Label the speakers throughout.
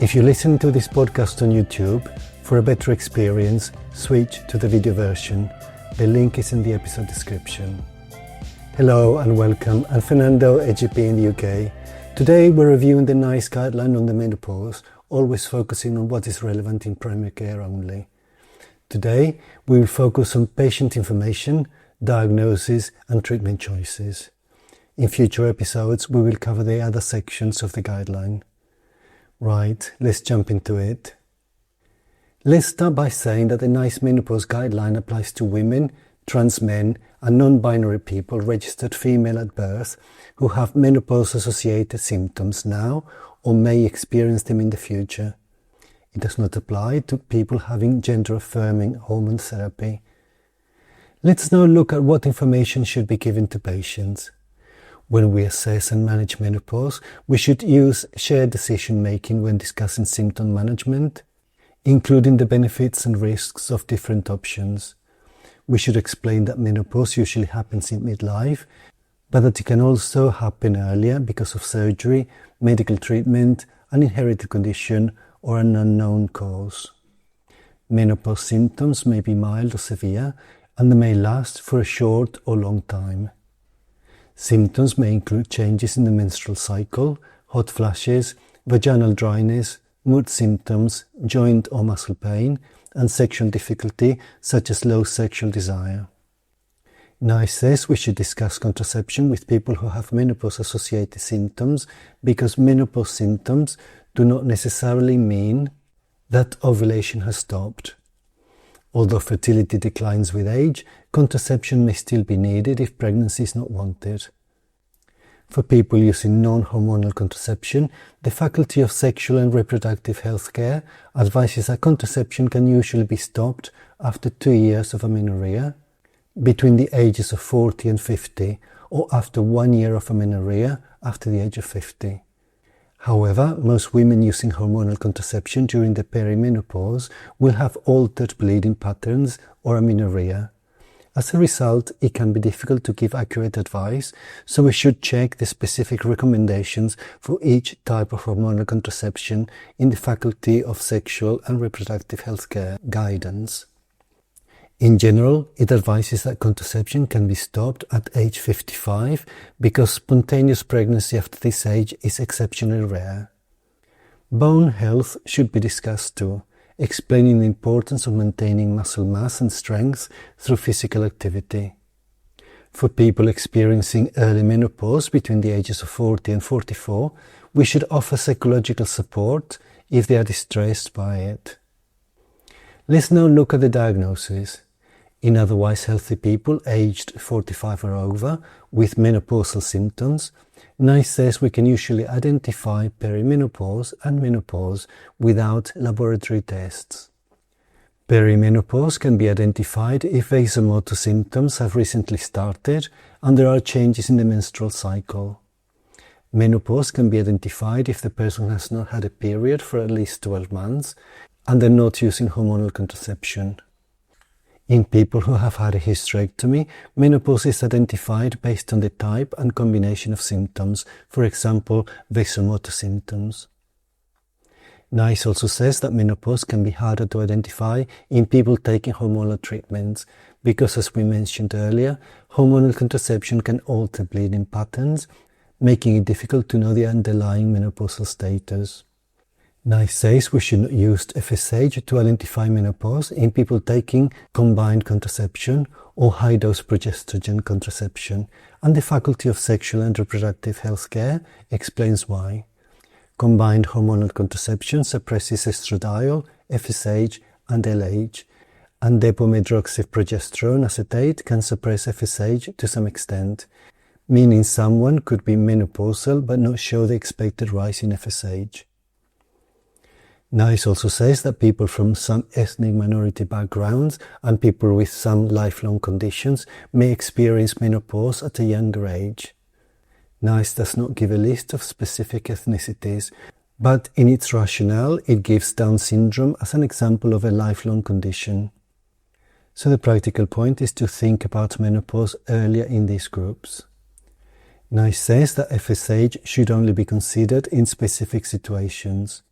Speaker 1: If you listen to this podcast on YouTube, for a better experience, switch to the video version. The link is in the episode description. Hello and welcome, I'm Fernando, a GP in the UK. Today we're reviewing the NICE guideline on the menopause, always focusing on what is relevant in primary care only. Today we will focus on patient information, diagnosis and treatment choices. In future episodes we will cover the other sections of the guideline. Right, let's jump into it. Let's start by saying that the NICE menopause guideline applies to women, trans men and non-binary people registered female at birth who have menopause-associated symptoms now or may experience them in the future. It does not apply to people having gender-affirming hormone therapy. Let's now look at what information should be given to patients. When we assess and manage menopause, we should use shared decision-making when discussing symptom management, including the benefits and risks of different options. We should explain that menopause usually happens in midlife, but that it can also happen earlier because of surgery, medical treatment, an inherited condition, or an unknown cause. Menopause symptoms may be mild or severe, and they may last for a short or long time. Symptoms may include changes in the menstrual cycle, hot flashes, vaginal dryness, mood symptoms, joint or muscle pain, and sexual difficulty such as low sexual desire. NICE says we should discuss contraception with people who have menopause-associated symptoms because menopause symptoms do not necessarily mean that ovulation has stopped. Although fertility declines with age, contraception may still be needed if pregnancy is not wanted. For people using non-hormonal contraception, the Faculty of Sexual and Reproductive Health Care advises that contraception can usually be stopped after 2 years of amenorrhea, between the ages of 40 and 50, or after 1 year of amenorrhea after the age of 50. However, most women using hormonal contraception during the perimenopause will have altered bleeding patterns or amenorrhea. As a result, it can be difficult to give accurate advice, so we should check the specific recommendations for each type of hormonal contraception in the Faculty of Sexual and Reproductive Health Care guidance. In general, it advises that contraception can be stopped at age 55 because spontaneous pregnancy after this age is exceptionally rare. Bone health should be discussed too, explaining the importance of maintaining muscle mass and strength through physical activity. For people experiencing early menopause between the ages of 40 and 44, we should offer psychological support if they are distressed by it. Let's now look at the diagnosis. In otherwise healthy people aged 45 or over with menopausal symptoms, NICE says we can usually identify perimenopause and menopause without laboratory tests. Perimenopause can be identified if vasomotor symptoms have recently started and there are changes in the menstrual cycle. Menopause can be identified if the person has not had a period for at least 12 months and they're not using hormonal contraception. In people who have had a hysterectomy, menopause is identified based on the type and combination of symptoms, for example, vasomotor symptoms. NICE also says that menopause can be harder to identify in people taking hormonal treatments, because as we mentioned earlier, hormonal contraception can alter bleeding patterns, making it difficult to know the underlying menopausal status. NICE says we should not use FSH to identify menopause in people taking combined contraception or high-dose progestogen contraception, and the Faculty of Sexual and Reproductive Health Care explains why. Combined hormonal contraception suppresses estradiol, FSH and LH, and depomedroxyprogesterone acetate can suppress FSH to some extent, meaning someone could be menopausal but not show the expected rise in FSH. NICE also says that people from some ethnic minority backgrounds and people with some lifelong conditions may experience menopause at a younger age. NICE does not give a list of specific ethnicities, but in its rationale it gives Down syndrome as an example of a lifelong condition. So the practical point is to think about menopause earlier in these groups. NICE says that FSH should only be considered in specific situations.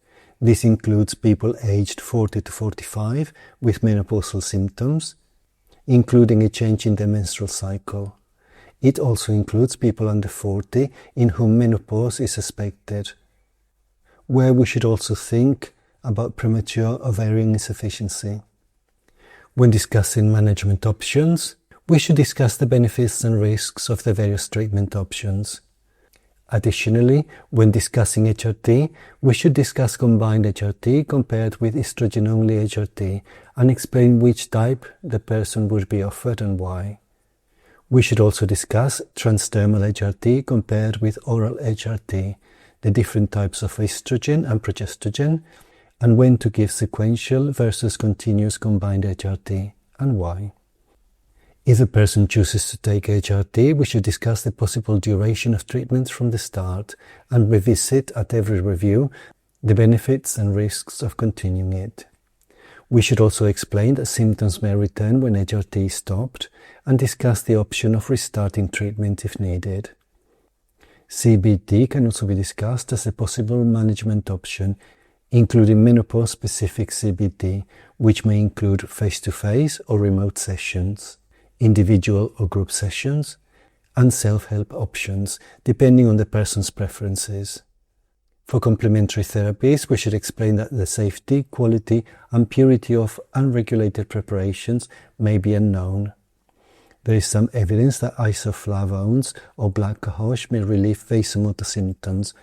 Speaker 1: This includes people aged 40 to 45 with menopausal symptoms, including a change in their menstrual cycle. It also includes people under 40 in whom menopause is suspected, where we should also think about premature ovarian insufficiency. When discussing management options, we should discuss the benefits and risks of the various treatment options. Additionally, when discussing HRT, we should discuss combined HRT compared with estrogen-only HRT and explain which type the person would be offered and why. We should also discuss transdermal HRT compared with oral HRT, the different types of estrogen and progestogen, and when to give sequential versus continuous combined HRT and why. If a person chooses to take HRT, we should discuss the possible duration of treatment from the start and revisit at every review the benefits and risks of continuing it. We should also explain that symptoms may return when HRT is stopped and discuss the option of restarting treatment if needed. CBT can also be discussed as a possible management option, including menopause-specific CBT, which may include face-to-face or remote sessions, individual or group sessions, and self-help options, depending on the person's preferences. For complementary therapies, we should explain that the safety, quality, and purity of unregulated preparations may be unknown. There is some evidence that isoflavones or black cohosh may relieve vasomotor symptoms,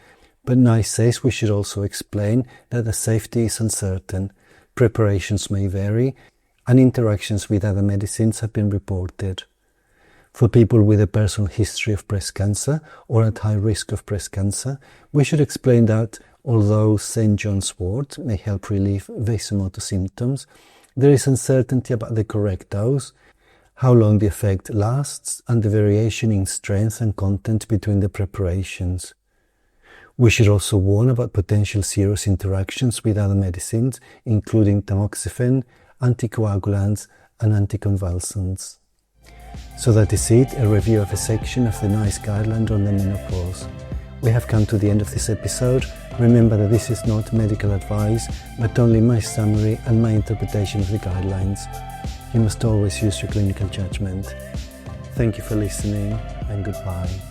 Speaker 1: but NICE says we should also explain that the safety is uncertain, preparations may vary, and interactions with other medicines have been reported. For people with a personal history of breast cancer or at high risk of breast cancer, we should explain that although St. John's wort may help relieve vasomotor symptoms, there is uncertainty about the correct dose, how long the effect lasts, and the variation in strength and content between the preparations. We should also warn about potential serious interactions with other medicines, including tamoxifen, anticoagulants, and anticonvulsants. So that is it, a review of a section of the NICE guideline on the menopause. We have come to the end of this episode. Remember that this is not medical advice, but only my summary and my interpretation of the guidelines. You must always use your clinical judgment. Thank you for listening, and goodbye.